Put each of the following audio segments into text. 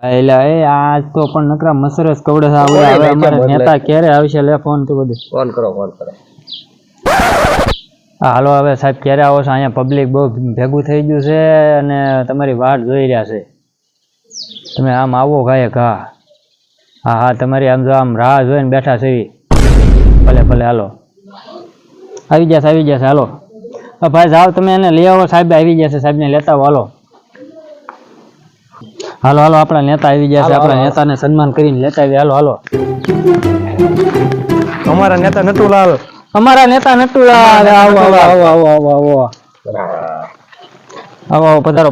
એટલે આજ તો પણ નકરા મસરસ કવડે આવે. હવે અમારે નેતા ક્યારે આવશે? લે ફોન તો બધું ફોન કરો. હાલો હવે સાહેબ ક્યારે આવો છો? અહીંયા પબ્લિક બહુ ભેગું થઈ ગયું છે અને તમારી વાટ જોઈ રહ્યા છે. તમે આમ આવો ગાયક. હા તમારી આમ જો આમ રાહ જોઈને બેઠા છે. ભલે હાલો આવી જશે. હાલો ભાઈ જાઓ તમે એને લઈ આવો. સાહેબ આવી જશે, સાહેબને લેતા આવો. હાલો આપણા નેતા આવી ગયા છે. આપણા નેતાને સન્માન કરીને લેતા આવી. હાલો અમારા નેતા નટુલાલ. આવો પધારો.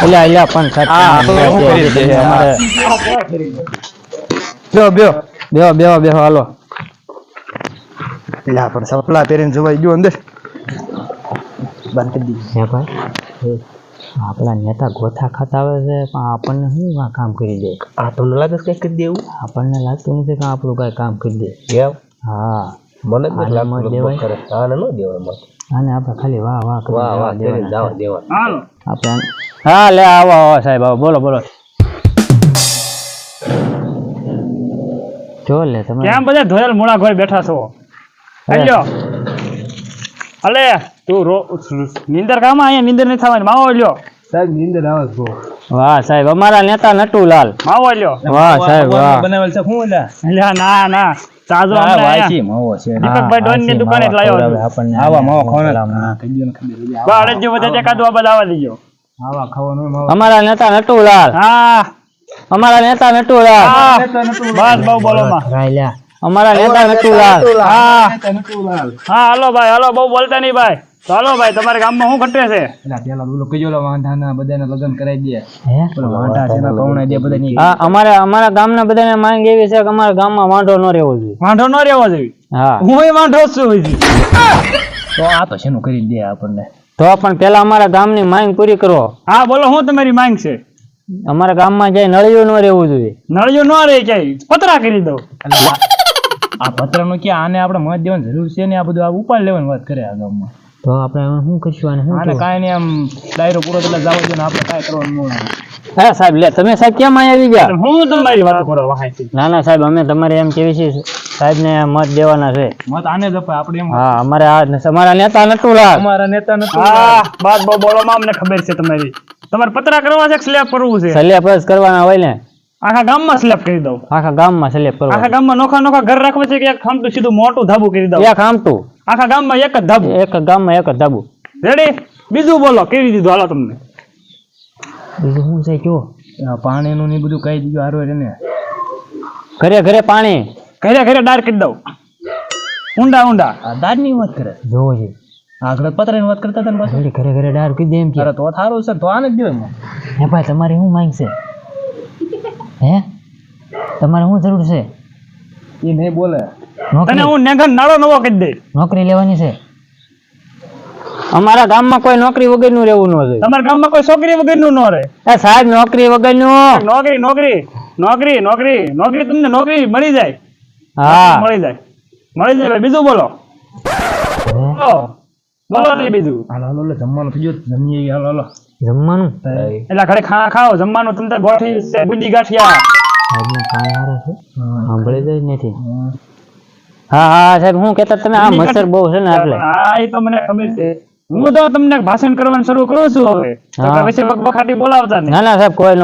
એટલે પણ બેહો હાલો. પણ સપલા પહેરીને જોવાઈ ગયો અંદર. બંધ કરી દીધી ભાઈ. આપણા નેતા ગોથા ખાતા આવે છે પણ આપણને શું કામ કરી દે? તમને લાગે છે કઈ કરી દેવું? આપણને લાગતું નથી કે આપણું કઈ કામ કરી દે. હા મને આને આપણે ખાલી વાહ દેવા. આપણે હા લે આવો સાહેબ આવો. બોલો જો લે તમે કેમ બધા ધોયેલ મોળા ઘોર બેઠા છો? લ્યો અલે તું નીંદર કામ અહીંયા નીંદર નહીં થવાની. માવો લ્યો સાહેબ નીંદર આવે છે. વાહ સાહેબ અમારા નેતા નટુલાલ. માવો લ્યો. વાહ સાહેબ વાહ. બનાવેલ છે શું લ્યા ના તાજો માવો છે. દીપકભાઈ ડોન ની દુકાને જ લાવ્યો છું. આપણને આવા માવો ખાવાના કઈ દો ને ખબર. બાળક જો બધા એકાદો આ બધા આવવા દેજો. આવા ખાવાનું માવો. અમારા નેતા નટુલાલ. બસ બહુ બોલો માં. અમારા નેતા નટુલાલ. હા હાલો ભાઈ હાલો, બહુ બોલતા નહીં ભાઈ. તો હાલો ભાઈ, તમારા ગામમાં શું ઘટે છે? પેલા બોલો કીજો વાંઢાના બધાને લગ્ન કરાવી દે. વાંઢા છે ને પૌણા દે બધાની. અમારા ગામના બધાને માંગ એવી છે કે અમારા ગામમાં વાંઢો ન રહેવો જોઈએ. વાંઢો ન રહેવો જોઈએ? હા હું વાંઢો છું. તો આ તો શેનું કરી દે આપણને? તો પણ પેલા અમારા ગામની માંગ પૂરી કરો. હા બોલો, શું તમારી માંગ છે? અમારા ગામમાં જાય નળિયું ન રહેવું જોઈએ. નળિયું ન રહે ક્યાંય પતરા કરી દઉં. આ પત્ર નું ક્યાં? આને આપણે મત દેવાની જરૂર છે ને? આ બધું આ ઉપાડ લેવાની વાત કરે આ ગામમાં. તો આપણે શું કરશું? આને કાંઈ નહીં, આમ ડાયરો પૂરો થતા જવા દે ને આપણે કાંઈ કરવાનું ન. હા સાહેબ લે તમે સાહેબ કેમ અહીંયા આવી ગયા? હું તમારી વાત કરો વાહાઈથી. ના સાહેબ અમે તમારે એમ કેવી છે સાહેબ ને મત દેવાના છે. મત આને જ અપાય આપણે એમ. હા અમારા નેતા નટુલાલ. હા બાત બહુ બોલો માં, અમને ખબર છે તમારી. તમારે પતરા કરવા છે કે સ્લેબ કરવું છે? સ્લેબ જ કરવાના હોય ને. આખા ગામમાં સ્લેબ કરી દઉં. આખા ગામમાં સ્લેબ કરવા. આખા ગામમાં નોખા ઘર રાખવા છે કે એક ખામતું સીધું મોટું ધાબુ કરી દઉં? એક ખામતું. આખા ગામમાં એક જ ધાબુ? એક ગામમાં એક જ ધાબુ. રેડી? બીજું બોલો, કેવી દીધું હાલો તમને. બીજું શું છે કયો? પાણીનું ને બધું કહી દીધું હારું ને. ઘરે પાણી. ઘરે ડાર કરી દઉં. ઊંડા આ દારની વાત કરે. જોવો છે આગળ પતરાની વાત કરતા હતા ને પાછું. ઘરે ડાર કરી દે એમ કે. તો સારું છે, તો આને જ દેવાય. હે ભાઈ તમારે શું માંગ છે? હે તમારે શું જરૂર છે? એ નહીં બોલે. તને હું નેગન નાળો નવો કરી દે. નોકરી લેવાની છે? અમારા ગામમાં કોઈ નોકરી વગરનું રહેવું ન જોઈએ. તમારા ગામમાં કોઈ છોકરી વગરનું ન રહે? સાહેબ નોકરી વગરનું. નોકરી તમને નોકરી મળી જાય. હા મળી જાય. બીજું બોલો. બોલો નહીં બીજું. હાલો જમવાનું થઈ ગયું. જમીએ. હાલો જમવાનું એટલે ઘરે ખાણા ખાઓ. જમવાનું તમને ગોઠવી ગુંજી ગાંઠિયા. સાહેબને કાંઈ હારા છે? સાંભળી જાય નથી. હા સાહેબ હું કહેતા તમે આ મચ્છર બહુ છે ને એટલે. હા એ તો મને ખબર છે. હું તો તમને ભાષણ કરવાનું શરૂ કરું છું હવે. પછી વખાટી બોલાવતા નહીં. ના સાહેબ કોઈ ન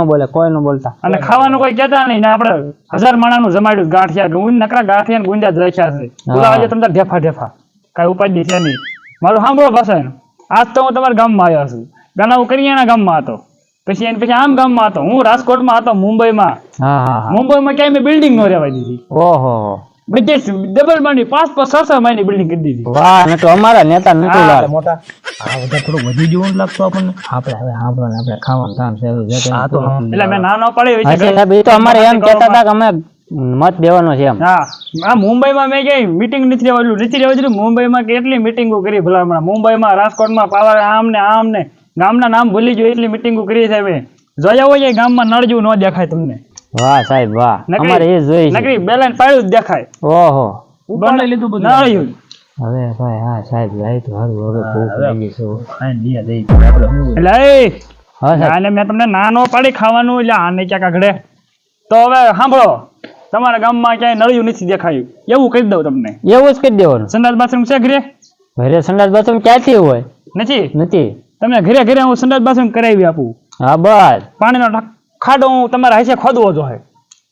બોલતા. અને ખાવાનું કોઈ કહેતા નહીં ને. આપણે 1000 માણાનું જમાડ્યું ગાંઠિયા નકરા ગાંઠિયા ને ગુંજા જ રાખ્યા છે. બોલાવજો તમને ઢેફા કાંઈ ઉપાધિ છે નહીં. મારું સાંભળો ભાષણ. આજ તો હું તમારા ગામમાં આવ્યો છું. ગાના હું કરિયાના ગામમાં હતો, પછી એની પછી આમ ગામમાં હતો. હું રાજકોટમાં હતો, મુંબઈમાં. મુંબઈમાં ક્યાંય મેં બિલ્ડિંગ નો રહેવા દીધી. ઓહો બધે ડબલ માંડી 5-6 માળની બિલ્ડિંગ કરી દીધી. વાહ નટુ અમારા નેતા નટુલાલ. મોટા આ બધા થોડું વધી ગયું લાગતો આપણને. આપણે ખાવાનું કામ છે એટલે મેં ના પાડી. એ તો અમારે એમ કહેતા હતા કે અમે મત દેવાનો છે એમ. હા મુંબઈમાં મેં કઈ મીટિંગ નથી રહેવા. મુંબઈમાં કેટલી મિટિંગો કરી ભલામણ. મુંબઈમાં, રાજકોટમાં, પાવા આમ ને ગામના નામ ભૂલી ગયો એટલી મિટિંગો કરી છે મેં. જોયા હોય ગામમાં નળ જેવું ન દેખાય તમને. વાહ સાહેબ વાહ. અમારે એ જોઈ નકરી બેલેન્સ પાડ્યું જ દેખાય. ઓહો ઉપર લીધું બધું નળિયું. હવે ભાઈ હા સાહેબ જાય તો સારું. હવે ભૂખ લાગી છે. એટલે હા સાહેબ અને મેં તમને ના નો પાડી ખાવાનું એટલે આને ક્યાંક આગળ તો હવે સાંભળો તમારા ગામમાં ક્યાંય નળિયું નથી દેખાયું એવું કહી દઉં તમને એવું જ કરી દેવાનું સંડાસ બાથરૂમ છે ઘરે ઘરે સંડાસ બાથરૂમ ક્યાંથી હોય નથી નથી તમને ઘરે ઘરે હું સંડાસ બાથરૂમ કરાવી આપું હા બસ પાણીનો ખાડો હું તમારા હાથે ખોદવો જોઈએ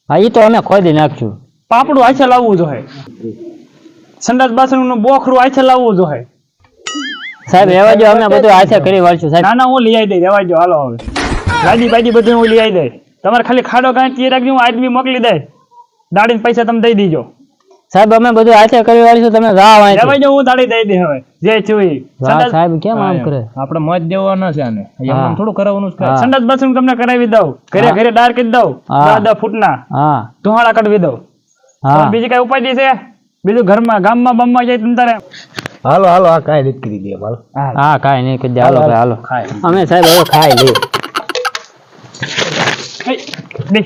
હા એ તો અમે ખોદી નાખશું પાપડું હાથે લાવવું જોઈએ સંડાસ બાથરૂમ નું બોખરું હાથે લાવવું જોઈએ સાહેબ એવા જો અમે બધું હાથે કરી વાળશું સાહેબ ના ના હું લઈ આવી દઈ રેવા જો હાલો હવે ગાડી બાજી બધું હું લઈ આવી દઈ તમારે ખાલી ખાડો ગાંઠી રાખજો હું આદમી મોકલી દઈ દાડીને પૈસા તમે દઈ દીજો સાહેબ અમે બધું હાથે કરી વાળશું તમે જાઓ રેવા અહીંથી. જો હું દાડી દઈ દઈ હવે જે છું ઈ. વાહ, સંડાસ- સાહેબ કેમ આમ કરે આપણે મત દેવાના છે આને હા. એમ થોડું કરાવવાનું છે હા. સંડાસ બાથરૂમ તમને કરાવી દઉં ઘરે હા. ઘરે ડાર કરી દઉં હા. 10 ફૂટના હા ધુહાડા કાઢવી દઉં હા બીજી કઈ ઉપાય છે બીજું ઘરમાં ગામમાં બામમાં જાય તમે તારે હાલો હાલો આ કાંઈ રીત કરી દે હાલો હા કાંઈ નહીં કરી દે હાલો ભાઈ હાલો ખાય અમે સાહેબ હવે ખાઈ લઈએ એ, બે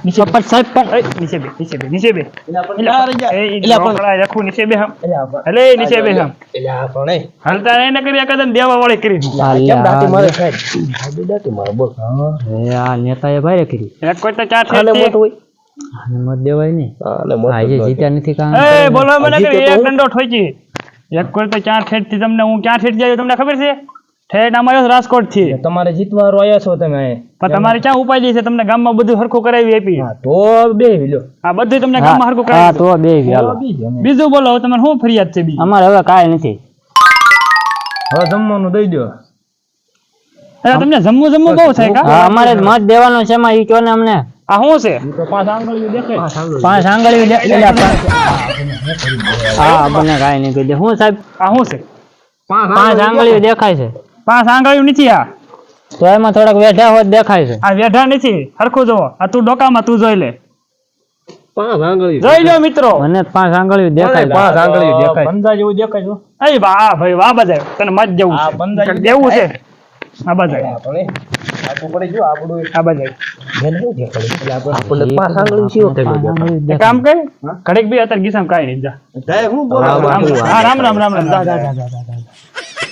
નીચે પણ સાહેબ પણ એ, નીચે બે નીચે બે નીચે બે એ, ઈ એટલે પણ- ઢોકળા રાખું નીચે બે હમ અલે નીચે બે હમ હાલતા એને કરી આ કદમ દેવા વાળી કરી એ આ નેતાએ ભારે કરી એક કોઈ તો ચાર છે આને મત દેવાય નહીં હા જે જીત્યા નથી કામ એ બોલો મને કે એક દંડો ઠોકી એક કોઈ તો ચાર ઠેઠ થી તમને હું ક્યાં ઠેઠ જાય તમને ખબર છે ઠેઠ અમારો રાજકોટ થી તમારે જીતવા આવ્યા છો તમે પણ તમારે ક્યાં ઉપાય છે તમને ગામમાં બધું હરખું કરાવી આપી તો બે લ્યો આ બધું તમને ગામમાં હરખું હા કરાવી તો બે હાલો બીજું બોલો હવે તમારે શું ફરિયાદ છે બીજી અમારે હવે કાંઈ નથી હવે જમવાનું દઈ દો અરે તમને જમવું બહુ થાય કા હા અમારે જ મત દેવાનો છે એમાં ઈ કહો ને અમને આ શું છે તો 5 આંગળીઓ દેખાય 5 આંગળીઓ હા બને કાંઈ નહીં કહી દે હું સાહેબ આ શું છે 5 આંગળીઓ દેખાય છે 5 આંગળીઓ નથી આ તો એમાં થોડાક વેઠા હોત દેખાય છે આ વેઢા નથી હરખું જોવો આ તું ડોકામાં તું જોઈ લે 5 આંગળીઓ જોઈ લો મિત્રો મને 5 આંગળીઓ દેખાય છે. 5 આંગળીઓ દેખાય પંજા જેવું દેખાય છે એ વાહ ભાઈ વાહ બધાય તને મત જેવું આ છે બંધા કંઈક દેવું છે આ બધાય આપણે આ તો પડી ગયો આપણું આ બધાય મેન શું દેખાય એટલે આપણે 5 આંગળીઓ છે પાંચ આંગળીઓ એક દેખાય. કામ કર ઘડીક બી અત્યારે ગીસામ કાંઈ નહીં જા જાય હું હા રામ રામ રામ રામ જા, જા, જા, જા, જા, જા.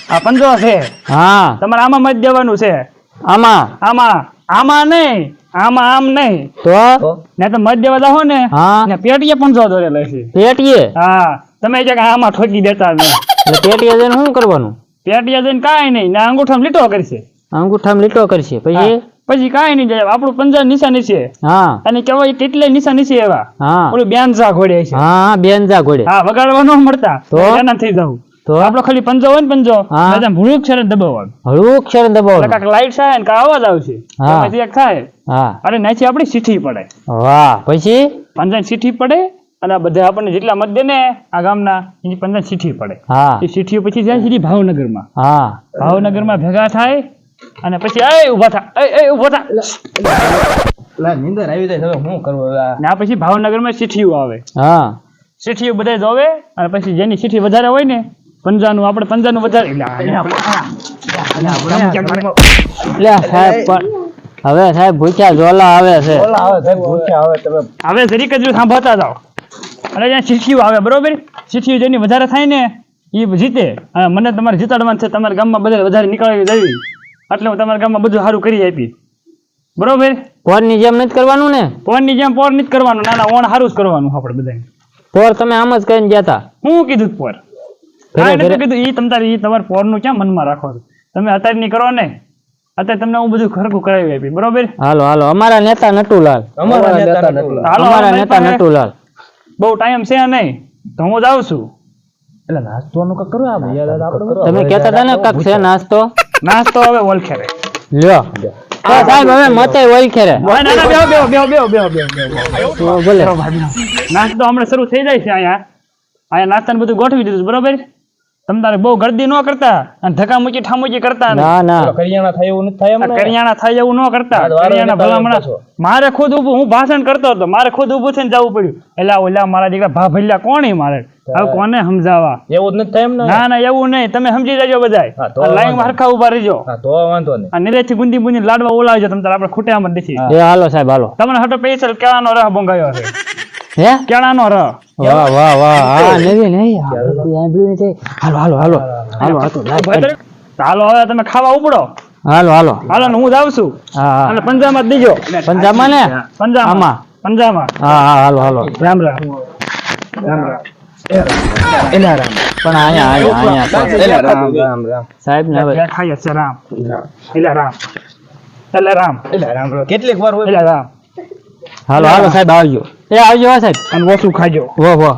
આ પંજો છે હા તમારે આમાં મત દેવાનું છે આમાં આમાં નહીં આમાં આમ નહીં તો ને તો મત દેવા જાઓ ને હા ને પેટીએ પંજો દોરેલો છે પેટીએ હા તમે જે આમાં ઠોકી દેતા નહીં એટલે પેટીએ જઈને શું કરવાનું પેટીએ જઈને કાંઈ નહીં ને અંગૂઠામાં લીટો કરશે અંગૂઠામાં લીટો કરશે પછી પછી કાંઈ નહીં જાય આપણું પંજા નિશાની છે હા અને કેવાય કેટલે નિશાની છે એવા હા ઓલું બેનઝા ઘોડે છે હા બેનજા ઘોડે હા વગાડવા ન મળતા તો? એના થઈ જવું તો આપણો ખાલી પંજો હોય ને પંજો હા. એટલે ભૂળુક છે દબાવવાનું હળવું અક્ષર એટલે દબાવવાનું કાંઈક લાઈટ થાય ને કાંઈ અવાજ આવશે હા. પછી એક થાય હા અને નાથી આપણી સીઠી પડે વાહ પછી પંજાની સીઠી પડે અને આ બધા આપણને જેટલા મત દે ને આ ગામના એની પંજાની સીઠી પડે હા એ સીઠીઓ પછી જાય સીધી ભાવનગરમાં હા ભાવનગરમાં ભેગા થાય અને પછી એ ઊભા થા એ ઊભા થા લા નીંદર આવી જાય હવે શું કરવું હવે આ? ને આ પછી ભાવનગરમાં સીઠીઓ આવે હા સીઠીઓ બધા જોવે અને પછી જેની સીઠી વધારે હોય ને પંજાનું આપણે પંજાનું વધારે એટલે લે સાહેબ પણ હવે સાહેબ ભૂખ્યા ઝોલા આવે છે ઓલા હવે સાહેબ ભૂખ્યા હવે તમે હવે જરીક જ સાંભળતા જાઓ અને જ્યાં સીઠીઓ આવે બરોબર સીઠીઓ જેની વધારે થાય ને એ જીતે અને મને તમારે જીતાડવાનું છે તમારા ગામમાં બધા વધારે નીકળવી દેવી એટલે હું તમારા ગામમાં બધું સારું કરી આપી બરોબર પોરની જેમ નથી કરવાનું ને પોરની જેમ પોર નથી કરવાનું નાના ઓણ સારું જ કરવાનું આપણે બધાને પોર તમે આમ જ કરીને ગયા તા હું કીધું પોર ઘરે કાંઈ ઘરે નથી કીધું ઈ તમારે પોર પોરનું ક્યાં મનમાં રાખો છો તમે અત્યારે નહીં કરો ને અત્યારે તમને હું બધું ખરખું કરાવી આપી બરોબર હાલો હાલો અમારા નેતા નટુલાલ અમારા નેતા નથી હાલો અમારા હવે નેતા મારી પાસે નટુલાલ બહુ ટાઈમ છે નહીં તો હું જાઉં છું એટલે નાસ્તોનું કાંઈક કરો આ ભૈયા દાદા આપણે કરો. તમે કહેતા હતા ને કાક છે નાસ્તો નાસ્તો હવે ઓળખે રે લ્યો તો સાહેબ હવે મતે ઓળખે રે ના ના બેહો તો ભલે નાસ્તો હમણાં શરૂ થઈ જાય છે અહીંયા નાસ્તાને બધું ગોઠવી દીધું છે, બરોબર તમે તારે બહુ ગરદી ન કરતા અને ધક્કા મૂકી ઠામુકી કરતા નહીં. ના ના પેલો કરિયાણા થાય એવું નથી થાય આ એમને? કરિયાણા થાય એવું ન કરતા આ તો વારો કરિયાણા એને ભલામણા પાછો. મારે ખુદ ઊભું હું ભાષણ કરતો હતો મારે ખુદ ઊભું થઈને જવું પડ્યું એલા ઓલા મારા દીકરા ભા ભલ્યા કોણ ઈ મારે હવે કોને સમજાવવા એવું જ નથી થાય એમને? ના ના એવું નહીં તમે સમજી જજો હા, તો બધાય લાઈનમાં હરખા ઉભા રહેજો હા તો વાંધો નહીં. આ નીરેથી ગુંદી ગુંદી લાડવા ઓલાવજો તમે તારે આપણે ખૂટ્યામાં નથી હા. એ હાલો સાહેબ હાલો તમને હટો પૈસા કેળાનો રહ બોંગાયો છે હે કેળાનો રહ વાહ વાહ વાહ હા નવી નહીં હાલો હાલો હાલો હાલો હાલો હાલો હવે તમે ખાવા ઉપડો હાલો હાલો હાલો ને હું જાઉં છું હા હા અને પંજામાં જ દીજો પંજાબમાં ને પંજામાં પંજામાં હા હા હાલો હાલો રામ રામ રામ રામ એલા રામ પણ અહીંયા રામ રામ સાહેબ ને હવે ખાય છે રામ એલા રામ એલા રામ રામ કેટલીક વાર હોય એલા રામ હાલો હાલો સાહેબ આવજો એ આવજો હો સાહેબ અને ઓછું ખાજો વો વો